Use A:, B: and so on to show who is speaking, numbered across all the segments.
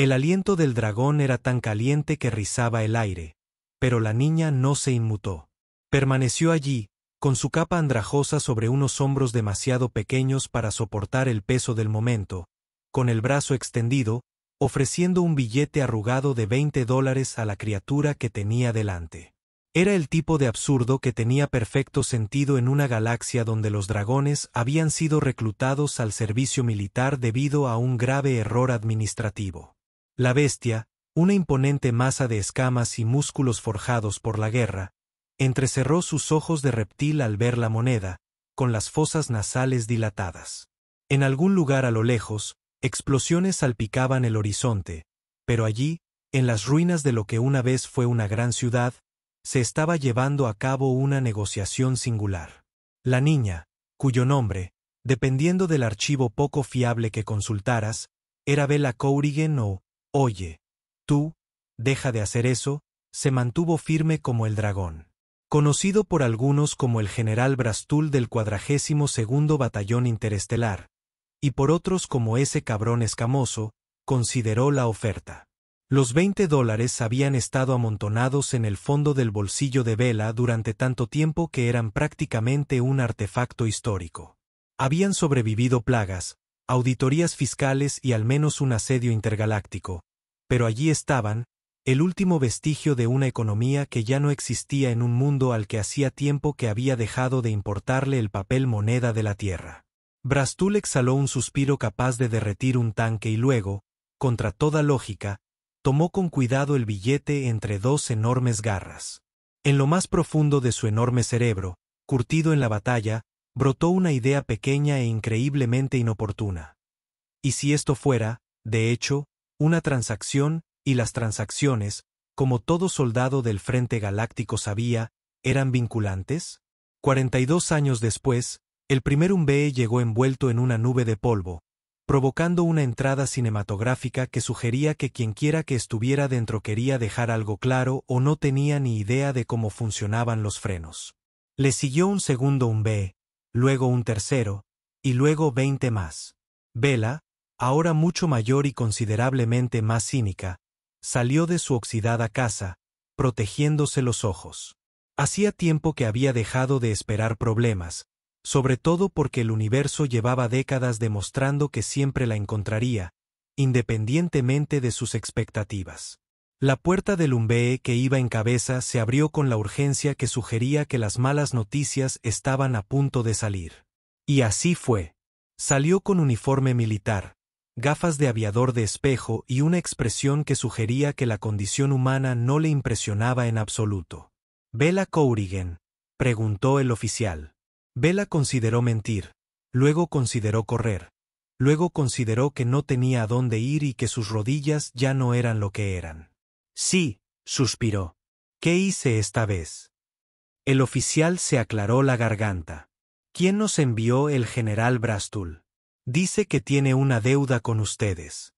A: El aliento del dragón era tan caliente que rizaba el aire, pero la niña no se inmutó. Permaneció allí, con su capa andrajosa sobre unos hombros demasiado pequeños para soportar el peso del momento, con el brazo extendido, ofreciendo un billete arrugado de $20 a la criatura que tenía delante. Era el tipo de absurdo que tenía perfecto sentido en una galaxia donde los dragones habían sido reclutados al servicio militar debido a un grave error administrativo. La bestia, una imponente masa de escamas y músculos forjados por la guerra, entrecerró sus ojos de reptil al ver la moneda, con las fosas nasales dilatadas. En algún lugar a lo lejos, explosiones salpicaban el horizonte, pero allí, en las ruinas de lo que una vez fue una gran ciudad, se estaba llevando a cabo una negociación singular. La niña, cuyo nombre, dependiendo del archivo poco fiable que consultaras, era Bella Corrigan o, oye, tú, deja de hacer eso, se mantuvo firme como el dragón. Conocido por algunos como el general Brastul del 42º Batallón Interestelar, y por otros como ese cabrón escamoso, consideró la oferta. Los $20 habían estado amontonados en el fondo del bolsillo de Bella durante tanto tiempo que eran prácticamente un artefacto histórico. Habían sobrevivido plagas, auditorías fiscales y al menos un asedio intergaláctico, pero allí estaban, el último vestigio de una economía que ya no existía en un mundo al que hacía tiempo que había dejado de importarle el papel moneda de la Tierra. Brastul exhaló un suspiro capaz de derretir un tanque y luego, contra toda lógica, tomó con cuidado el billete entre dos enormes garras. En lo más profundo de su enorme cerebro, curtido en la batalla, brotó una idea pequeña e increíblemente inoportuna. ¿Y si esto fuera, de hecho, una transacción, y las transacciones, como todo soldado del Frente Galáctico sabía, eran vinculantes? 42 años después, el primer Umbe llegó envuelto en una nube de polvo, provocando una entrada cinematográfica que sugería que quienquiera que estuviera dentro quería dejar algo claro o no tenía ni idea de cómo funcionaban los frenos. Le siguió un segundo Umbe, luego un tercero, y luego 20 más. Bella, ahora mucho mayor y considerablemente más cínica, salió de su oxidada casa, protegiéndose los ojos. Hacía tiempo que había dejado de esperar problemas, sobre todo porque el universo llevaba décadas demostrando que siempre la encontraría, independientemente de sus expectativas. La puerta del Umbe que iba en cabeza se abrió con la urgencia que sugería que las malas noticias estaban a punto de salir. Y así fue. Salió con uniforme militar, gafas de aviador de espejo y una expresión que sugería que la condición humana no le impresionaba en absoluto. «¿Bella Corrigan?», preguntó el oficial. Bella consideró mentir, luego consideró correr, luego consideró que no tenía a dónde ir y que sus rodillas ya no eran lo que eran. «Sí», suspiró. «¿Qué hice esta vez?». El oficial se aclaró la garganta. «¿Quién nos envió el general Brastul? Dice que tiene una deuda con ustedes».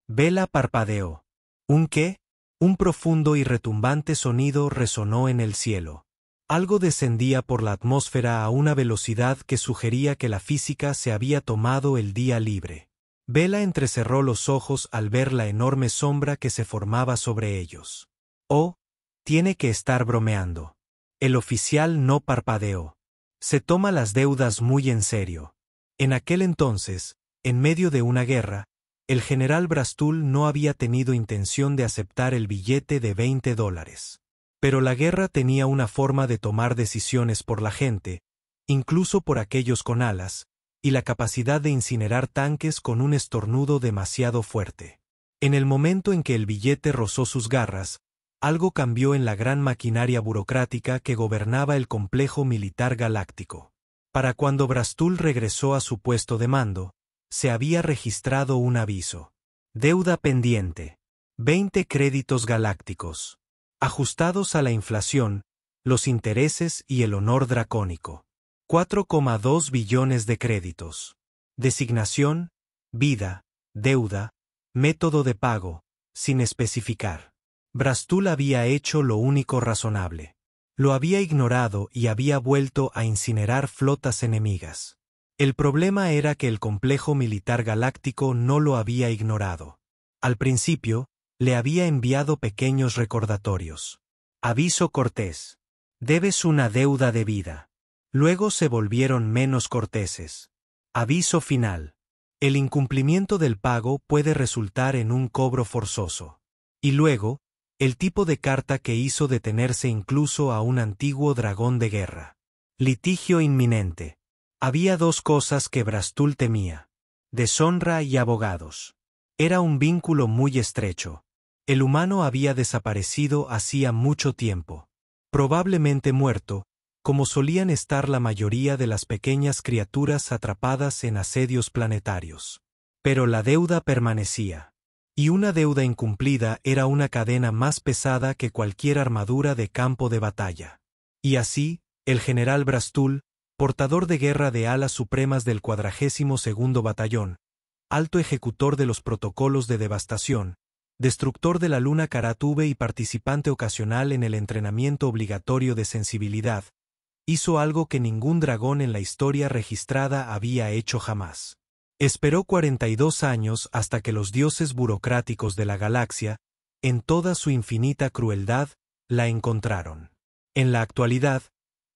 A: Bella parpadeó. ¿Un qué? Un profundo y retumbante sonido resonó en el cielo. Algo descendía por la atmósfera a una velocidad que sugería que la física se había tomado el día libre. Bella entrecerró los ojos al ver la enorme sombra que se formaba sobre ellos. «Oh, tiene que estar bromeando». El oficial no parpadeó. «Se toma las deudas muy en serio». En aquel entonces, en medio de una guerra, el general Brastul no había tenido intención de aceptar el billete de $20. Pero la guerra tenía una forma de tomar decisiones por la gente, incluso por aquellos con alas, y la capacidad de incinerar tanques con un estornudo demasiado fuerte. En el momento en que el billete rozó sus garras, algo cambió en la gran maquinaria burocrática que gobernaba el complejo militar galáctico. Para cuando Brastul regresó a su puesto de mando, se había registrado un aviso. Deuda pendiente. 20 créditos galácticos. Ajustados a la inflación, los intereses y el honor dracónico. 4,2 billones de créditos. Designación, vida, deuda, método de pago, sin especificar. Brastul había hecho lo único razonable. Lo había ignorado y había vuelto a incinerar flotas enemigas. El problema era que el complejo militar galáctico no lo había ignorado. Al principio, le había enviado pequeños recordatorios. Aviso cortés. Debes una deuda debida. Luego se volvieron menos corteses. Aviso final. El incumplimiento del pago puede resultar en un cobro forzoso. Y luego, el tipo de carta que hizo detenerse incluso a un antiguo dragón de guerra. Litigio inminente. Había dos cosas que Brastul temía: deshonra y abogados. Era un vínculo muy estrecho. El humano había desaparecido hacía mucho tiempo. Probablemente muerto, como solían estar la mayoría de las pequeñas criaturas atrapadas en asedios planetarios. Pero la deuda permanecía. Y una deuda incumplida era una cadena más pesada que cualquier armadura de campo de batalla. Y así, el general Brastul, portador de guerra de alas supremas del 42º Batallón, alto ejecutor de los protocolos de devastación, destructor de la luna Karatube y participante ocasional en el entrenamiento obligatorio de sensibilidad, hizo algo que ningún dragón en la historia registrada había hecho jamás. Esperó 42 años hasta que los dioses burocráticos de la galaxia, en toda su infinita crueldad, la encontraron. En la actualidad,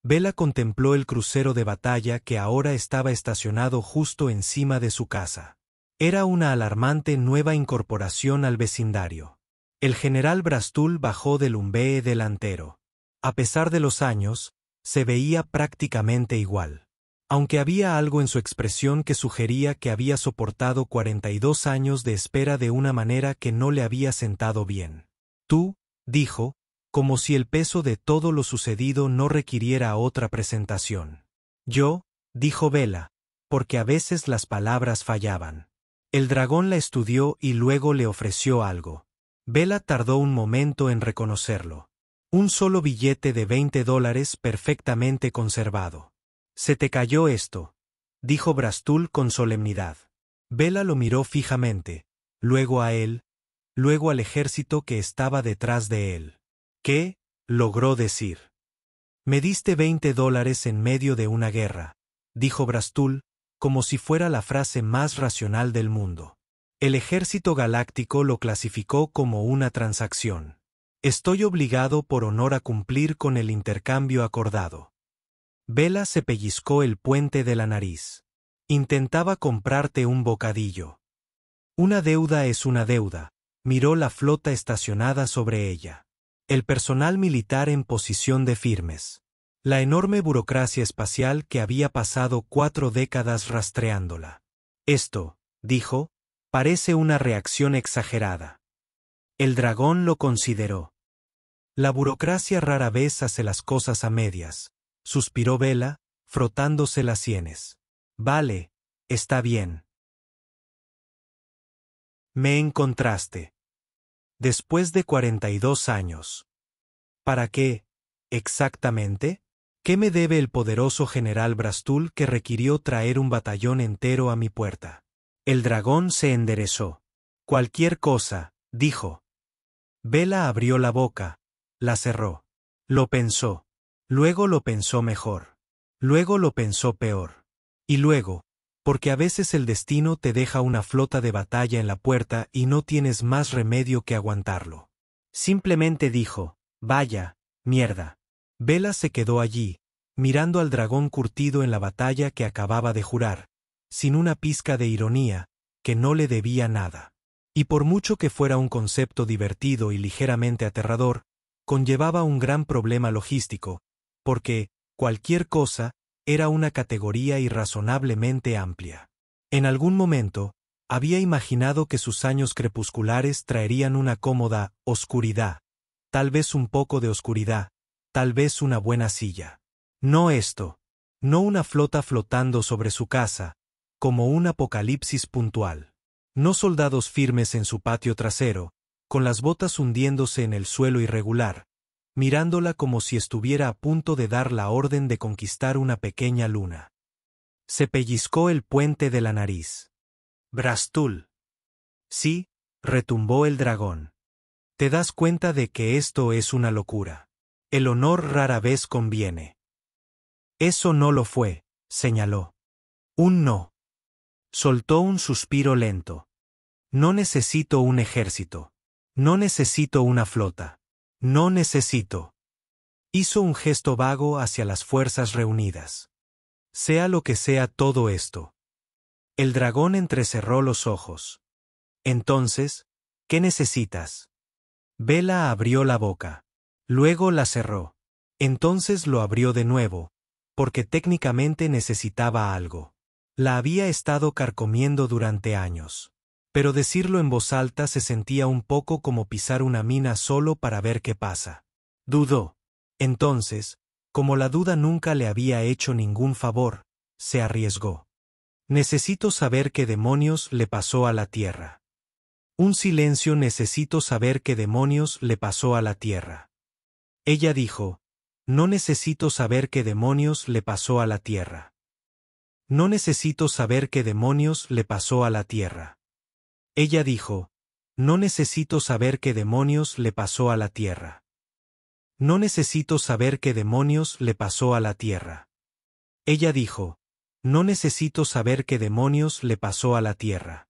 A: Vela contempló el crucero de batalla que ahora estaba estacionado justo encima de su casa. Era una alarmante nueva incorporación al vecindario. El general Brastul bajó del umbee delantero. A pesar de los años, se veía prácticamente igual. Aunque había algo en su expresión que sugería que había soportado 42 años de espera de una manera que no le había sentado bien. Tú, dijo, como si el peso de todo lo sucedido no requiriera otra presentación. Yo, dijo Vela, porque a veces las palabras fallaban. El dragón la estudió y luego le ofreció algo. Vela tardó un momento en reconocerlo. Un solo billete de $20 perfectamente conservado. Se te cayó esto, dijo Brastul con solemnidad. Vela lo miró fijamente, luego a él, luego al ejército que estaba detrás de él. ¿Qué? Logró decir. Me diste $20 en medio de una guerra, dijo Brastul, como si fuera la frase más racional del mundo. El ejército galáctico lo clasificó como una transacción. Estoy obligado por honor a cumplir con el intercambio acordado. Vela se pellizcó el puente de la nariz. Intentaba comprarte un bocadillo. Una deuda es una deuda, miró la flota estacionada sobre ella. El personal militar en posición de firmes. La enorme burocracia espacial que había pasado 4 décadas rastreándola. Esto, dijo, parece una reacción exagerada. El dragón lo consideró. La burocracia rara vez hace las cosas a medias, suspiró Vela, frotándose las sienes. Vale, está bien. Me encontraste. Después de 42 años. ¿Para qué, exactamente? ¿Qué me debe el poderoso general Brastul que requirió traer un batallón entero a mi puerta? El dragón se enderezó. Cualquier cosa, dijo. Vela abrió la boca, la cerró. Lo pensó. Luego lo pensó mejor. Luego lo pensó peor. Y luego, porque a veces el destino te deja una flota de batalla en la puerta y no tienes más remedio que aguantarlo. Simplemente dijo, vaya, mierda. Vela se quedó allí, mirando al dragón curtido en la batalla que acababa de jurar, sin una pizca de ironía, que no le debía nada. Y por mucho que fuera un concepto divertido y ligeramente aterrador, conllevaba un gran problema logístico, porque, cualquier cosa, era una categoría irrazonablemente amplia. En algún momento, había imaginado que sus años crepusculares traerían una cómoda oscuridad, tal vez un poco de oscuridad, tal vez una buena silla. No esto, no una flota flotando sobre su casa, como un apocalipsis puntual. No soldados firmes en su patio trasero, con las botas hundiéndose en el suelo irregular, mirándola como si estuviera a punto de dar la orden de conquistar una pequeña luna. Se pellizcó el puente de la nariz. Brastul. Sí, retumbó el dragón. Te das cuenta de que esto es una locura. El honor rara vez conviene. Eso no lo fue, señaló. Un no. Soltó un suspiro lento. No necesito un ejército. No necesito una flota. No necesito. Hizo un gesto vago hacia las fuerzas reunidas. Sea lo que sea todo esto. El dragón entrecerró los ojos. Entonces, ¿qué necesitas? Vela abrió la boca. Luego la cerró. Entonces lo abrió de nuevo, porque técnicamente necesitaba algo. La había estado carcomiendo durante años. Pero decirlo en voz alta se sentía un poco como pisar una mina solo para ver qué pasa. Dudó. Entonces, como la duda nunca le había hecho ningún favor, se arriesgó. Necesito saber qué demonios le pasó a la Tierra. Un silencio. Necesito saber qué demonios le pasó a la Tierra. Ella dijo, no necesito saber qué demonios le pasó a la Tierra. No necesito saber qué demonios le pasó a la Tierra. Ella dijo, no necesito saber qué demonios le pasó a la Tierra. No necesito saber qué demonios le pasó a la Tierra. Ella dijo, no necesito saber qué demonios le pasó a la Tierra.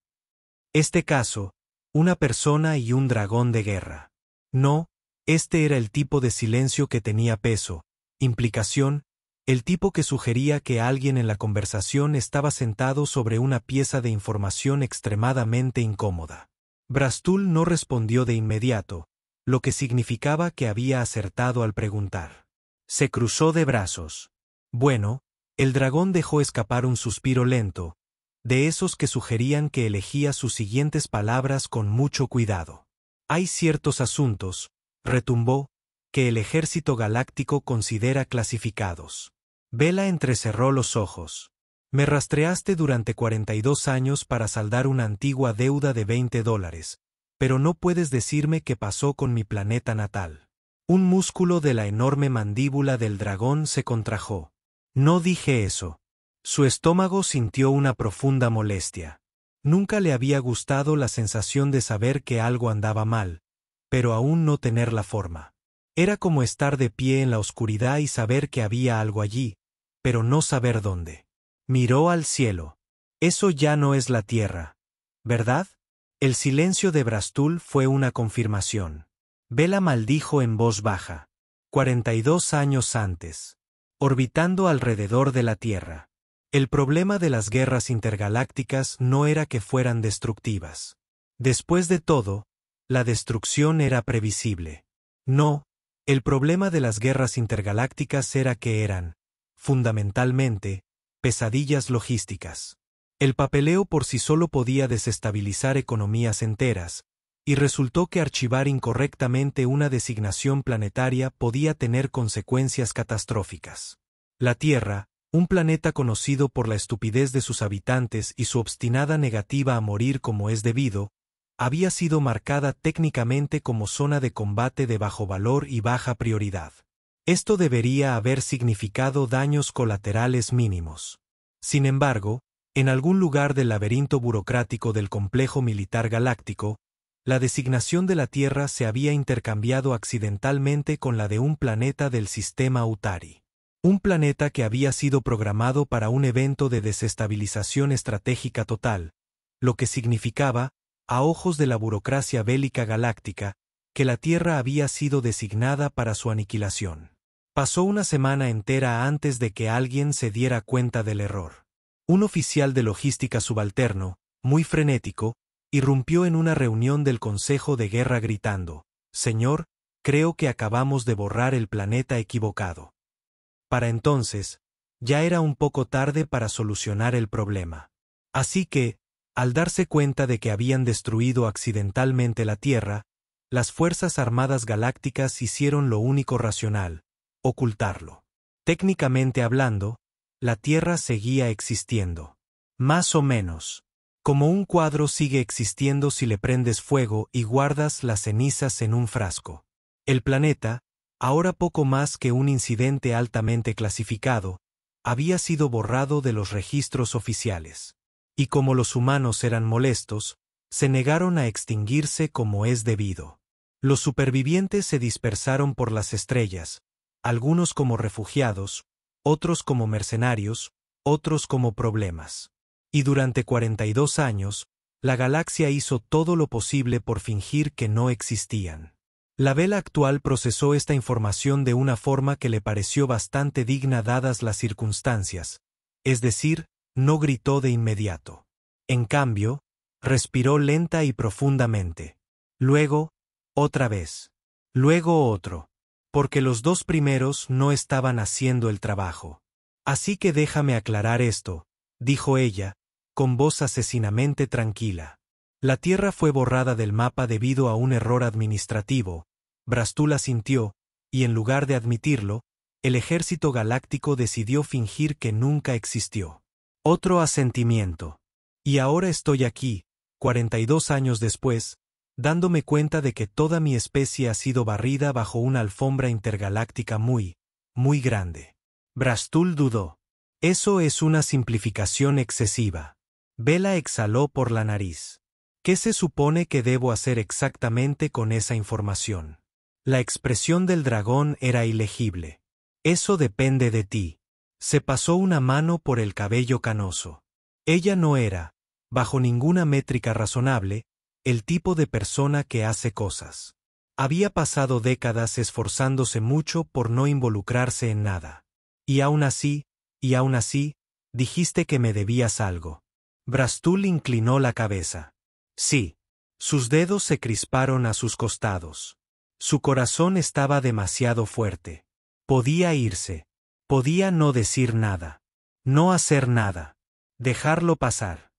A: Este caso, una persona y un dragón de guerra. No, este era el tipo de silencio que tenía peso, implicación, el tipo que sugería que alguien en la conversación estaba sentado sobre una pieza de información extremadamente incómoda. Brastul no respondió de inmediato, lo que significaba que había acertado al preguntar. Se cruzó de brazos. Bueno, el dragón dejó escapar un suspiro lento, de esos que sugerían que elegía sus siguientes palabras con mucho cuidado. Hay ciertos asuntos, retumbó, que el ejército galáctico considera clasificados. Vela entrecerró los ojos. Me rastreaste durante 42 años para saldar una antigua deuda de $20, pero no puedes decirme qué pasó con mi planeta natal. Un músculo de la enorme mandíbula del dragón se contrajo. No dije eso. Su estómago sintió una profunda molestia. Nunca le había gustado la sensación de saber que algo andaba mal, pero aún no tener la forma. Era como estar de pie en la oscuridad y saber que había algo allí, pero no saber dónde. Miró al cielo. Eso ya no es la Tierra, ¿verdad? El silencio de Brastul fue una confirmación. Vela maldijo en voz baja. 42 años antes. Orbitando alrededor de la Tierra. El problema de las guerras intergalácticas no era que fueran destructivas. Después de todo, la destrucción era previsible. No, el problema de las guerras intergalácticas era que eran, fundamentalmente, pesadillas logísticas. El papeleo por sí solo podía desestabilizar economías enteras, y resultó que archivar incorrectamente una designación planetaria podía tener consecuencias catastróficas. La Tierra, un planeta conocido por la estupidez de sus habitantes y su obstinada negativa a morir como es debido, había sido marcada técnicamente como zona de combate de bajo valor y baja prioridad. Esto debería haber significado daños colaterales mínimos. Sin embargo, en algún lugar del laberinto burocrático del complejo militar galáctico, la designación de la Tierra se había intercambiado accidentalmente con la de un planeta del sistema Utari. Un planeta que había sido programado para un evento de desestabilización estratégica total, lo que significaba, a ojos de la burocracia bélica galáctica, que la Tierra había sido designada para su aniquilación. Pasó una semana entera antes de que alguien se diera cuenta del error. Un oficial de logística subalterno, muy frenético, irrumpió en una reunión del Consejo de Guerra gritando: «Señor, creo que acabamos de borrar el planeta equivocado». Para entonces, ya era un poco tarde para solucionar el problema. Así que, al darse cuenta de que habían destruido accidentalmente la Tierra, las Fuerzas Armadas Galácticas hicieron lo único racional: ocultarlo. Técnicamente hablando, la Tierra seguía existiendo. Más o menos. Como un cuadro sigue existiendo si le prendes fuego y guardas las cenizas en un frasco. El planeta, ahora poco más que un incidente altamente clasificado, había sido borrado de los registros oficiales. Y como los humanos eran molestos, se negaron a extinguirse como es debido. Los supervivientes se dispersaron por las estrellas, algunos como refugiados, otros como mercenarios, otros como problemas. Y durante 42 años, La galaxia hizo todo lo posible por fingir que no existían. La vela actual procesó esta información de una forma que le pareció bastante digna dadas las circunstancias, es decir, no gritó de inmediato. En cambio, respiró lenta y profundamente. Luego, otra vez. Luego otro. Porque los dos primeros no estaban haciendo el trabajo. Así que déjame aclarar esto, dijo ella, con voz asesinamente tranquila. La Tierra fue borrada del mapa debido a un error administrativo. Brastul asintió, y en lugar de admitirlo, el ejército galáctico decidió fingir que nunca existió. Otro asentimiento. Y ahora estoy aquí, 42 años después, dándome cuenta de que toda mi especie ha sido barrida bajo una alfombra intergaláctica muy, muy grande. Brastul dudó. Eso es una simplificación excesiva. Vela exhaló por la nariz. ¿Qué se supone que debo hacer exactamente con esa información? La expresión del dragón era ilegible. Eso depende de ti. Se pasó una mano por el cabello canoso. Ella no era, bajo ninguna métrica razonable, el tipo de persona que hace cosas. Había pasado décadas esforzándose mucho por no involucrarse en nada. Y aún así, dijiste que me debías algo. Brastul inclinó la cabeza. Sí. Sus dedos se crisparon a sus costados. Su corazón estaba demasiado fuerte. Podía irse. Podía no decir nada. No hacer nada. Dejarlo pasar.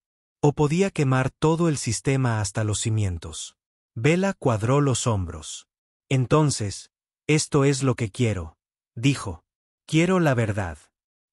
A: O podía quemar todo el sistema hasta los cimientos. Vela cuadró los hombros. Entonces, esto es lo que quiero, dijo. Quiero la verdad.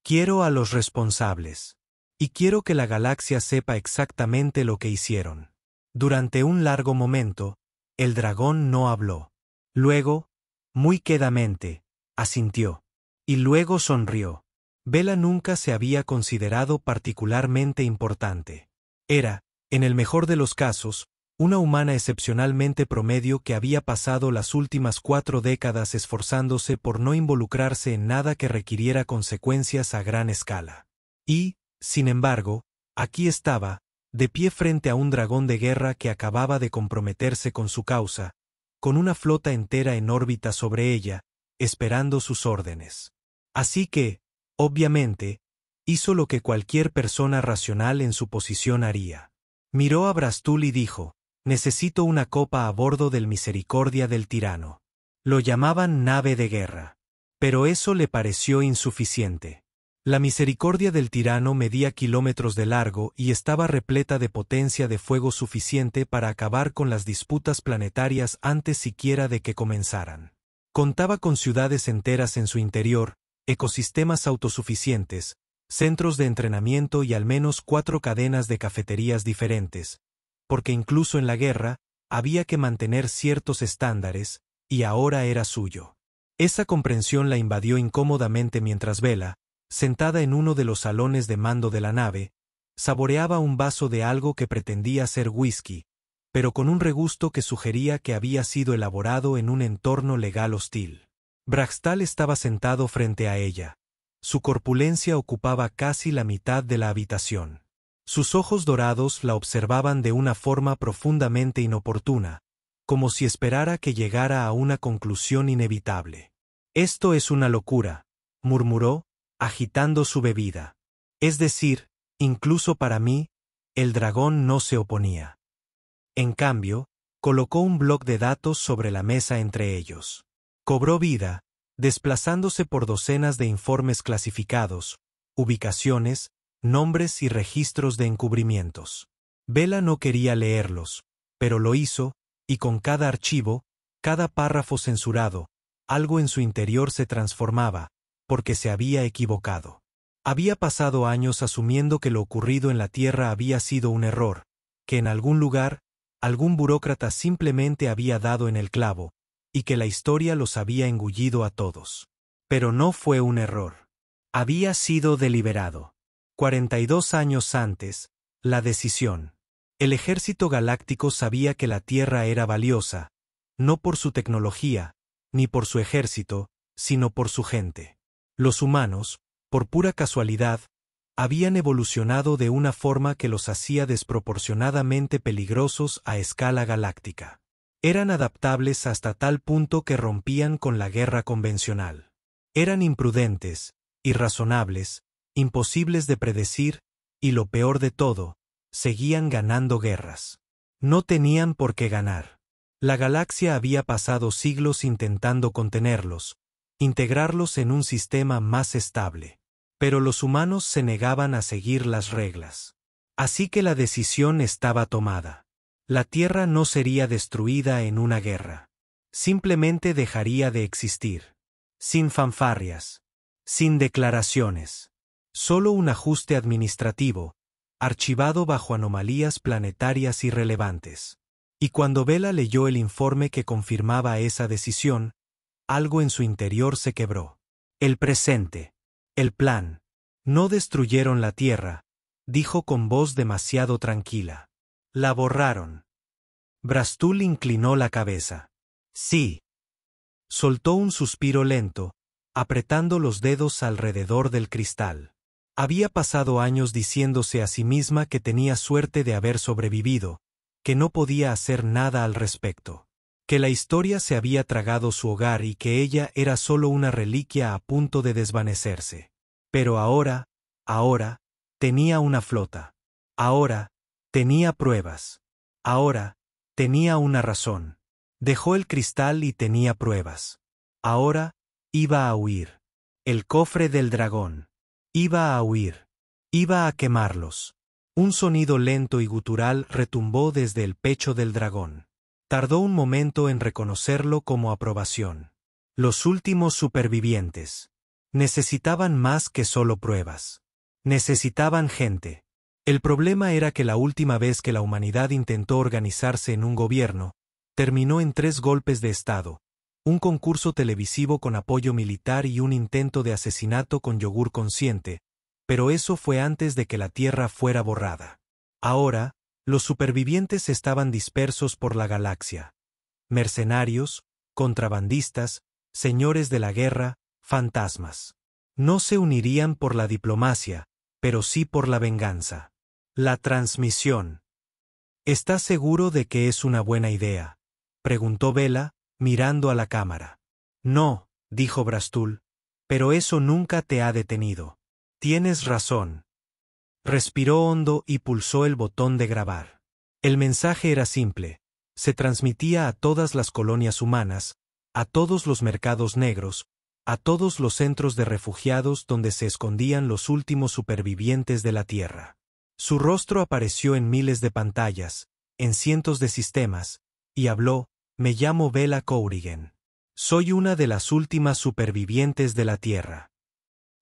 A: Quiero a los responsables. Y quiero que la galaxia sepa exactamente lo que hicieron. Durante un largo momento, el dragón no habló. Luego, muy quedamente, asintió. Y luego sonrió. Vela nunca se había considerado particularmente importante. Era, en el mejor de los casos, una humana excepcionalmente promedio que había pasado las últimas 4 décadas esforzándose por no involucrarse en nada que requiriera consecuencias a gran escala. Y, sin embargo, aquí estaba, de pie frente a un dragón de guerra que acababa de comprometerse con su causa, con una flota entera en órbita sobre ella, esperando sus órdenes. Así que, obviamente, hizo lo que cualquier persona racional en su posición haría. Miró a Brastul y dijo, necesito una copa a bordo del Misericordia del Tirano. Lo llamaban nave de guerra. Pero eso le pareció insuficiente. La Misericordia del Tirano medía kilómetros de largo y estaba repleta de potencia de fuego suficiente para acabar con las disputas planetarias antes siquiera de que comenzaran. Contaba con ciudades enteras en su interior, ecosistemas autosuficientes, centros de entrenamiento y al menos 4 cadenas de cafeterías diferentes, porque incluso en la guerra, había que mantener ciertos estándares, y ahora era suyo. Esa comprensión la invadió incómodamente mientras Vela, sentada en uno de los salones de mando de la nave, saboreaba un vaso de algo que pretendía ser whisky, pero con un regusto que sugería que había sido elaborado en un entorno legal hostil. Brastul estaba sentado frente a ella. Su corpulencia ocupaba casi la mitad de la habitación. Sus ojos dorados la observaban de una forma profundamente inoportuna, como si esperara que llegara a una conclusión inevitable. Esto es una locura, murmuró, agitando su bebida. Es decir, incluso para mí, el dragón no se oponía. En cambio, colocó un bloc de datos sobre la mesa entre ellos. Cobró vida, desplazándose por docenas de informes clasificados, ubicaciones, nombres y registros de encubrimientos. Vela no quería leerlos, pero lo hizo, y con cada archivo, cada párrafo censurado, algo en su interior se transformaba, porque se había equivocado. Había pasado años asumiendo que lo ocurrido en la Tierra había sido un error, que en algún lugar, algún burócrata simplemente había dado en el clavo, y que la historia los había engullido a todos. Pero no fue un error. Había sido deliberado. 42 años antes, la decisión. El ejército galáctico sabía que la Tierra era valiosa, no por su tecnología, ni por su ejército, sino por su gente. Los humanos, por pura casualidad, habían evolucionado de una forma que los hacía desproporcionadamente peligrosos a escala galáctica. Eran adaptables hasta tal punto que rompían con la guerra convencional. Eran imprudentes, irrazonables, imposibles de predecir, y lo peor de todo, seguían ganando guerras. No tenían por qué ganar. La galaxia había pasado siglos intentando contenerlos, integrarlos en un sistema más estable. Pero los humanos se negaban a seguir las reglas. Así que la decisión estaba tomada. La Tierra no sería destruida en una guerra. Simplemente dejaría de existir. Sin fanfarrias. Sin declaraciones. Solo un ajuste administrativo, archivado bajo anomalías planetarias irrelevantes. Y cuando Bella leyó el informe que confirmaba esa decisión, algo en su interior se quebró. El presente. El plan. No destruyeron la Tierra, dijo con voz demasiado tranquila. La borraron. Brastul inclinó la cabeza. Sí. Soltó un suspiro lento, apretando los dedos alrededor del cristal. Había pasado años diciéndose a sí misma que tenía suerte de haber sobrevivido, que no podía hacer nada al respecto, que la historia se había tragado su hogar y que ella era solo una reliquia a punto de desvanecerse. Pero ahora, tenía una flota. Ahora, tenía pruebas. Ahora, tenía una razón. Dejó el cristal y tenía pruebas. Ahora, iba a huir. El cofre del dragón. Iba a huir. Iba a quemarlos. Un sonido lento y gutural retumbó desde el pecho del dragón. Tardó un momento en reconocerlo como aprobación. Los últimos supervivientes. Necesitaban más que solo pruebas. Necesitaban gente. El problema era que la última vez que la humanidad intentó organizarse en un gobierno, terminó en 3 golpes de Estado, un concurso televisivo con apoyo militar y un intento de asesinato con yogur consciente, pero eso fue antes de que la Tierra fuera borrada. Ahora, los supervivientes estaban dispersos por la galaxia. Mercenarios, contrabandistas, señores de la guerra, fantasmas. No se unirían por la diplomacia, pero sí por la venganza. La transmisión. ¿Estás seguro de que es una buena idea?, preguntó Bella, mirando a la cámara. No, dijo Brastul, pero eso nunca te ha detenido. Tienes razón. Respiró hondo y pulsó el botón de grabar. El mensaje era simple. Se transmitía a todas las colonias humanas, a todos los mercados negros, a todos los centros de refugiados donde se escondían los últimos supervivientes de la Tierra. Su rostro apareció en miles de pantallas, en cientos de sistemas, y habló: me llamo Bella Kourigen. Soy una de las últimas supervivientes de la Tierra.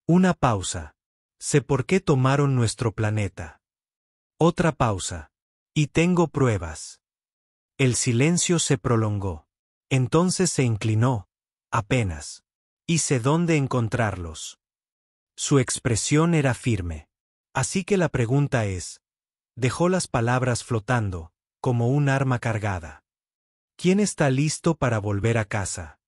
A: Una pausa. Sé por qué tomaron nuestro planeta. Otra pausa. Y tengo pruebas. El silencio se prolongó. Entonces se inclinó, apenas. Y sé dónde encontrarlos. Su expresión era firme. Así que la pregunta es, dejó las palabras flotando, como un arma cargada. ¿Quién está listo para volver a casa?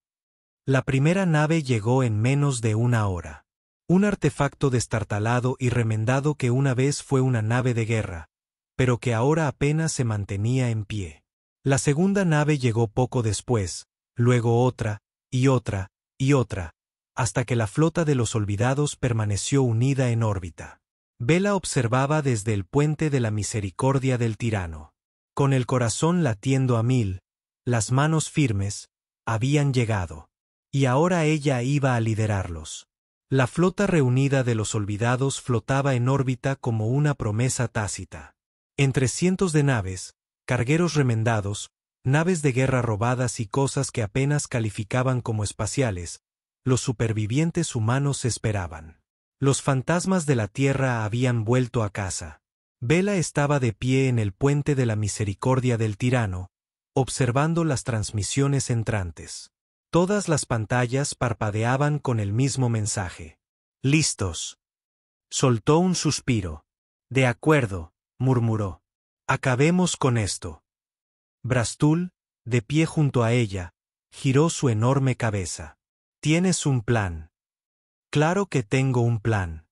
A: La primera nave llegó en menos de una hora. Un artefacto destartalado y remendado que una vez fue una nave de guerra, pero que ahora apenas se mantenía en pie. La segunda nave llegó poco después, luego otra, y otra, y otra, hasta que la flota de los olvidados permaneció unida en órbita. Bella observaba desde el puente de la misericordia del tirano. Con el corazón latiendo a 1000, las manos firmes, habían llegado. Y ahora ella iba a liderarlos. La flota reunida de los olvidados flotaba en órbita como una promesa tácita. Entre cientos de naves, cargueros remendados, naves de guerra robadas y cosas que apenas calificaban como espaciales, los supervivientes humanos esperaban. Los fantasmas de la Tierra habían vuelto a casa. Bella estaba de pie en el puente de la misericordia del tirano, observando las transmisiones entrantes. Todas las pantallas parpadeaban con el mismo mensaje. «Listos». Soltó un suspiro. «De acuerdo», murmuró. «Acabemos con esto». Brastul, de pie junto a ella, giró su enorme cabeza. «¿Tienes un plan?» «Claro que tengo un plan»,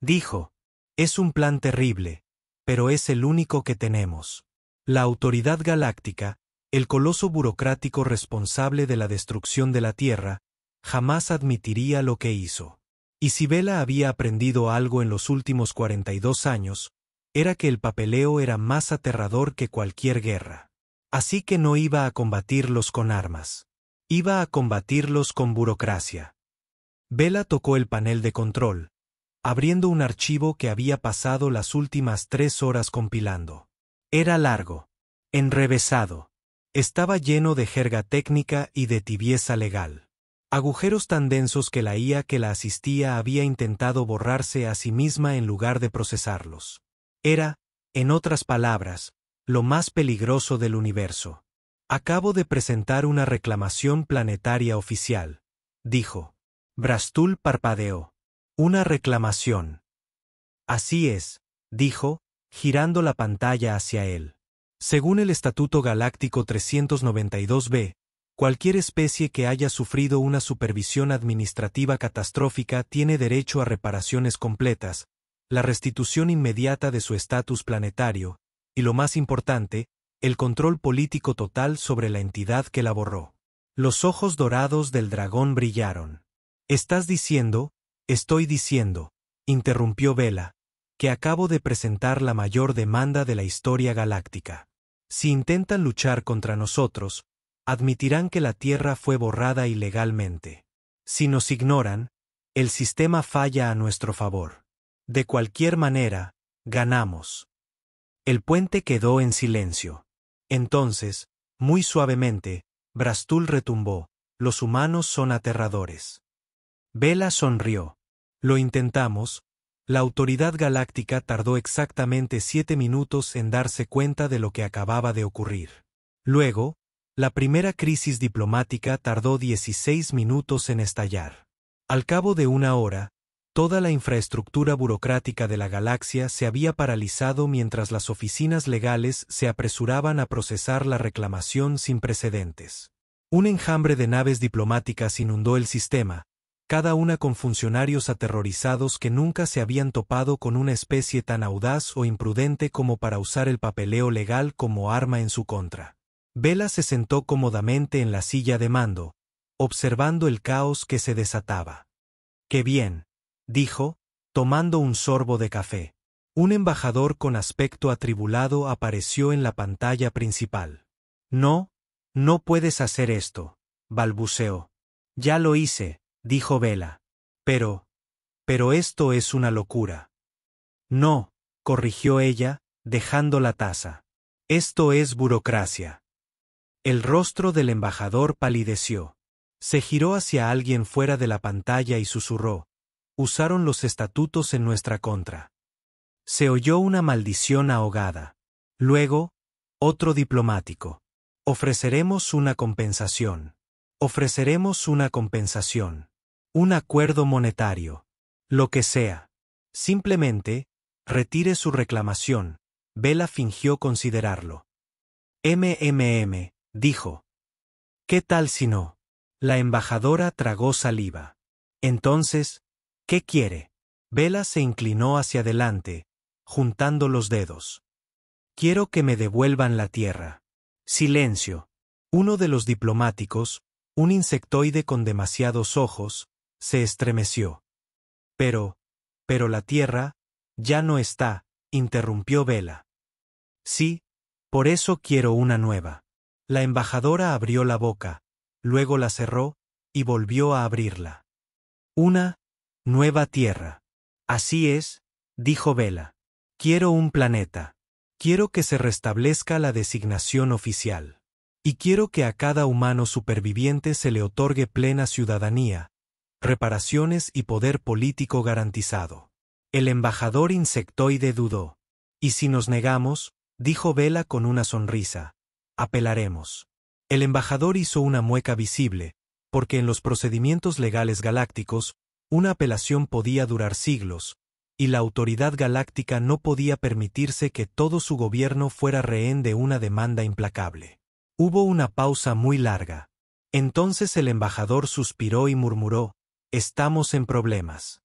A: dijo. Es un plan terrible, pero es el único que tenemos. La Autoridad Galáctica, el coloso burocrático responsable de la destrucción de la Tierra, jamás admitiría lo que hizo. Y si Bella había aprendido algo en los últimos 42 años, era que el papeleo era más aterrador que cualquier guerra. Así que no iba a combatirlos con armas. Iba a combatirlos con burocracia. Bella tocó el panel de control, abriendo un archivo que había pasado las últimas 3 horas compilando. Era largo, enrevesado. Estaba lleno de jerga técnica y de tibieza legal. Agujeros tan densos que la IA que la asistía había intentado borrarse a sí misma en lugar de procesarlos. Era, en otras palabras, lo más peligroso del universo. Acabo de presentar una reclamación planetaria oficial, dijo. Brastul parpadeó. Una reclamación. Así es, dijo, girando la pantalla hacia él. Según el Estatuto Galáctico 392b, cualquier especie que haya sufrido una supervisión administrativa catastrófica tiene derecho a reparaciones completas, la restitución inmediata de su estatus planetario, y lo más importante, el control político total sobre la entidad que la borró. Los ojos dorados del dragón brillaron. «¿Estás diciendo?» «Estoy diciendo», interrumpió Bella, «que acabo de presentar la mayor demanda de la historia galáctica. Si intentan luchar contra nosotros, admitirán que la Tierra fue borrada ilegalmente. Si nos ignoran, el sistema falla a nuestro favor. De cualquier manera, ganamos». El puente quedó en silencio. Entonces, muy suavemente, Brastul retumbó: «Los humanos son aterradores». Bella sonrió. «Lo intentamos». La Autoridad Galáctica tardó exactamente 7 minutos en darse cuenta de lo que acababa de ocurrir. Luego, la primera crisis diplomática tardó 16 minutos en estallar. Al cabo de 1 hora, toda la infraestructura burocrática de la galaxia se había paralizado mientras las oficinas legales se apresuraban a procesar la reclamación sin precedentes. Un enjambre de naves diplomáticas inundó el sistema, cada una con funcionarios aterrorizados que nunca se habían topado con una especie tan audaz o imprudente como para usar el papeleo legal como arma en su contra. Bella se sentó cómodamente en la silla de mando, observando el caos que se desataba. «Qué bien», dijo, tomando un sorbo de café. Un embajador con aspecto atribulado apareció en la pantalla principal. «No, no puedes hacer esto», balbuceó. «Ya lo hice», dijo Bella. Pero esto es una locura». «No», corrigió ella, dejando la taza. «Esto es burocracia». El rostro del embajador palideció. Se giró hacia alguien fuera de la pantalla y susurró: «Usaron los estatutos en nuestra contra». Se oyó una maldición ahogada. Luego, otro diplomático: «Ofreceremos una compensación. Ofreceremos una compensación. Un acuerdo monetario. Lo que sea. Simplemente, retire su reclamación». Bella fingió considerarlo. Dijo. «¿Qué tal si no?» La embajadora tragó saliva. «Entonces, ¿qué quiere?» Bella se inclinó hacia adelante, juntando los dedos. «Quiero que me devuelvan la Tierra». Silencio. Uno de los diplomáticos, un insectoide con demasiados ojos, se estremeció. Pero la Tierra ya no está», interrumpió Bella. «Sí, por eso quiero una nueva». La embajadora abrió la boca, luego la cerró, y volvió a abrirla. «Una nueva Tierra». «Así es», dijo Bella. «Quiero un planeta. Quiero que se restablezca la designación oficial. Y quiero que a cada humano superviviente se le otorgue plena ciudadanía, reparaciones y poder político garantizado». El embajador insectoide dudó. «¿Y si nos negamos?», dijo Bella con una sonrisa. «Apelaremos». El embajador hizo una mueca visible, porque en los procedimientos legales galácticos, una apelación podía durar siglos, y la Autoridad Galáctica no podía permitirse que todo su gobierno fuera rehén de una demanda implacable. Hubo una pausa muy larga. Entonces el embajador suspiró y murmuró: «Estamos en problemas».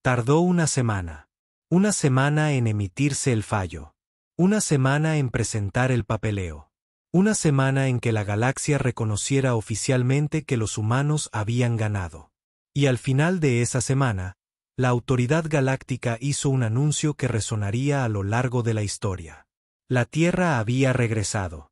A: Tardó una semana. Una semana en emitirse el fallo. Una semana en presentar el papeleo. Una semana en que la galaxia reconociera oficialmente que los humanos habían ganado. Y al final de esa semana, la autoridad galáctica hizo un anuncio que resonaría a lo largo de la historia. La Tierra había regresado.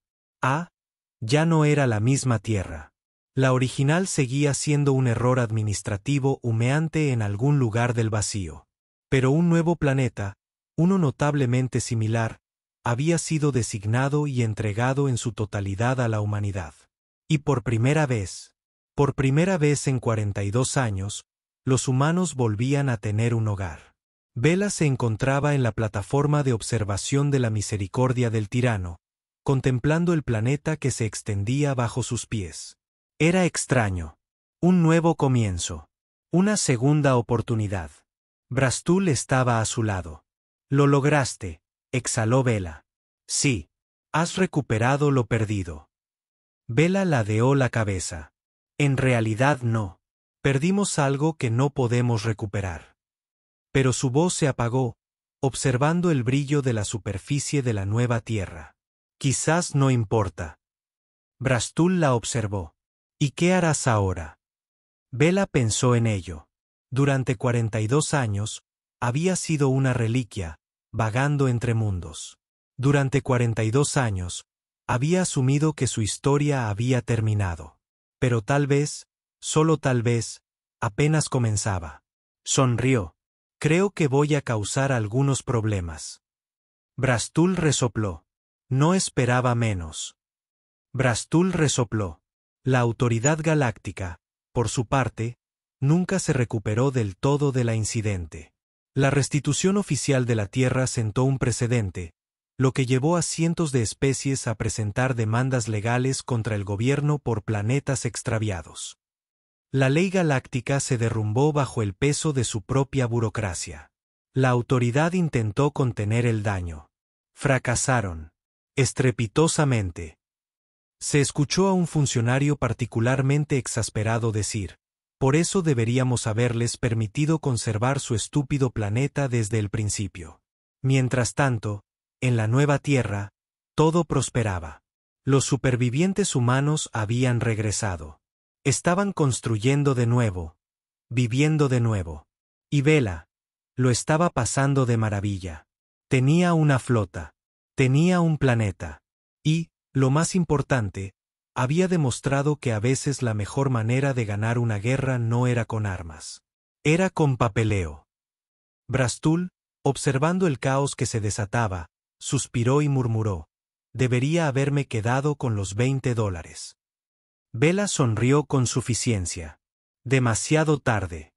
A: Ya no era la misma Tierra. La original seguía siendo un error administrativo humeante en algún lugar del vacío. Pero un nuevo planeta, uno notablemente similar, había sido designado y entregado en su totalidad a la humanidad. Y por primera vez en 42 años, los humanos volvían a tener un hogar. Vela se encontraba en la plataforma de observación de la misericordia del tirano, contemplando el planeta que se extendía bajo sus pies. Era extraño. Un nuevo comienzo. Una segunda oportunidad. Brastul estaba a su lado. «Lo lograste», exhaló Vela. «Sí. Has recuperado lo perdido». Vela ladeó la cabeza. «En realidad no. Perdimos algo que no podemos recuperar». Pero su voz se apagó, observando el brillo de la superficie de la nueva Tierra. «Quizás no importa». Brastul la observó. «¿Y qué harás ahora?» Vela pensó en ello. Durante 42 años, había sido una reliquia, vagando entre mundos. Durante 42 años, había asumido que su historia había terminado. Pero tal vez, solo tal vez, apenas comenzaba. Sonrió. «Creo que voy a causar algunos problemas». Brastul resopló. No esperaba menos. Brastul resopló. La autoridad galáctica, por su parte, nunca se recuperó del todo de la incidente. La restitución oficial de la Tierra sentó un precedente, lo que llevó a cientos de especies a presentar demandas legales contra el gobierno por planetas extraviados. La ley galáctica se derrumbó bajo el peso de su propia burocracia. La autoridad intentó contener el daño. Fracasaron. Estrepitosamente. Se escuchó a un funcionario particularmente exasperado decir: «Por eso deberíamos haberles permitido conservar su estúpido planeta desde el principio». Mientras tanto, en la nueva Tierra, todo prosperaba. Los supervivientes humanos habían regresado. Estaban construyendo de nuevo, viviendo de nuevo. Y Vela lo estaba pasando de maravilla. Tenía una flota. Tenía un planeta. Y, lo más importante, había demostrado que a veces la mejor manera de ganar una guerra no era con armas. Era con papeleo. Brastul, observando el caos que se desataba, suspiró y murmuró: «Debería haberme quedado con los $20». Vela sonrió con suficiencia. Demasiado tarde.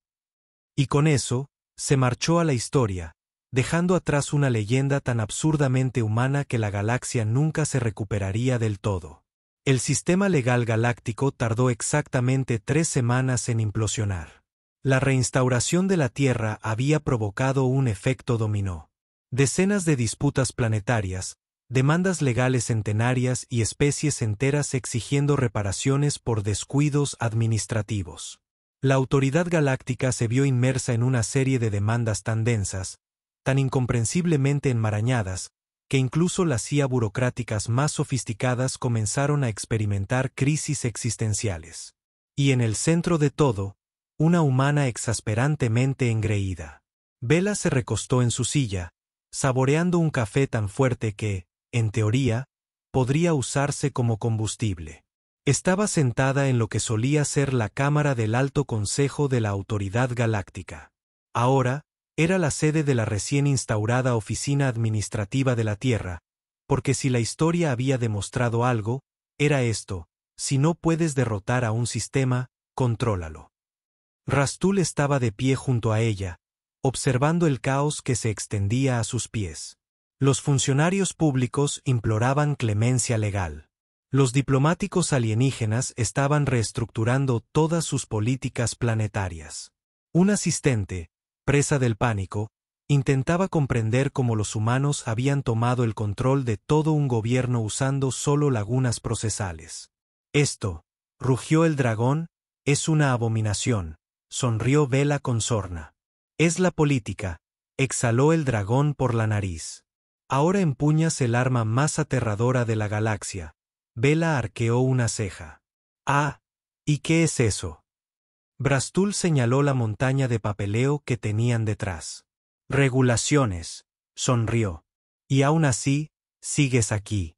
A: Y con eso, se marchó a la historia, dejando atrás una leyenda tan absurdamente humana que la galaxia nunca se recuperaría del todo. El sistema legal galáctico tardó exactamente 3 semanas en implosionar. La reinstauración de la Tierra había provocado un efecto dominó. Decenas de disputas planetarias, demandas legales centenarias y especies enteras exigiendo reparaciones por descuidos administrativos. La autoridad galáctica se vio inmersa en una serie de demandas tan densas, tan incomprensiblemente enmarañadas, que incluso las CIA burocráticas más sofisticadas comenzaron a experimentar crisis existenciales. Y en el centro de todo, una humana exasperantemente engreída. Vela se recostó en su silla, saboreando un café tan fuerte que, en teoría, podría usarse como combustible. Estaba sentada en lo que solía ser la Cámara del Alto Consejo de la Autoridad Galáctica. Ahora, era la sede de la recién instaurada Oficina Administrativa de la Tierra, porque si la historia había demostrado algo, era esto: si no puedes derrotar a un sistema, contrólalo. Brastul estaba de pie junto a ella, observando el caos que se extendía a sus pies. Los funcionarios públicos imploraban clemencia legal. Los diplomáticos alienígenas estaban reestructurando todas sus políticas planetarias. Un asistente, presa del pánico, intentaba comprender cómo los humanos habían tomado el control de todo un gobierno usando solo lagunas procesales. «Esto», rugió el dragón, «es una abominación», sonrió Vela con sorna. «Es la política, exhaló el dragón por la nariz. Ahora empuñas el arma más aterradora de la galaxia. Vela arqueó una ceja. Ah, ¿y qué es eso? Brastul señaló la montaña de papeleo que tenían detrás. Regulaciones, sonrió. Y aún así, sigues aquí.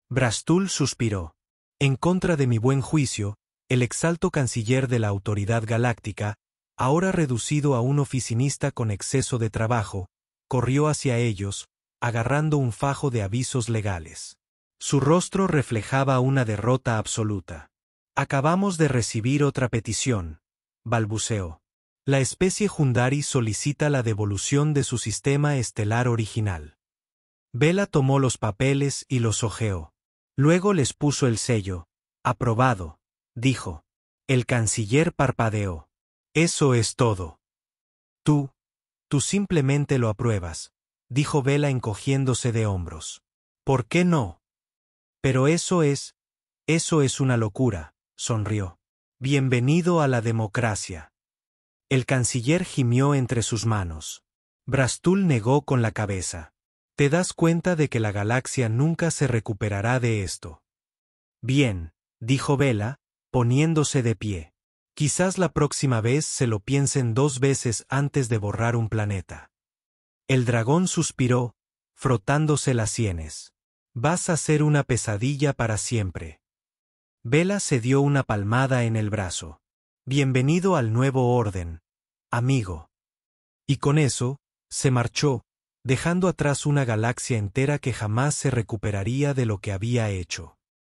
A: Brastul suspiró. En contra de mi buen juicio, el exalto canciller de la Autoridad Galáctica, ahora reducido a un oficinista con exceso de trabajo, corrió hacia ellos, agarrando un fajo de avisos legales. Su rostro reflejaba una derrota absoluta. Acabamos de recibir otra petición, balbuceó. La especie Jundari solicita la devolución de su sistema estelar original. Vela tomó los papeles y los hojeó. Luego les puso el sello. Aprobado, dijo. El canciller parpadeó. Eso es todo. Tú simplemente lo apruebas, dijo Vela encogiéndose de hombros. ¿Por qué no? Pero eso es una locura, sonrió. Bienvenido a la democracia. El canciller gimió entre sus manos. Brastul negó con la cabeza. Te das cuenta de que la galaxia nunca se recuperará de esto. Bien, dijo Vela, poniéndose de pie. Quizás la próxima vez se lo piensen 2 veces antes de borrar un planeta. El dragón suspiró, frotándose las sienes. Vas a ser una pesadilla para siempre. Vela se dio una palmada en el brazo. Bienvenido al nuevo orden, amigo. Y con eso, se marchó, dejando atrás una galaxia entera que jamás se recuperaría de lo que había hecho.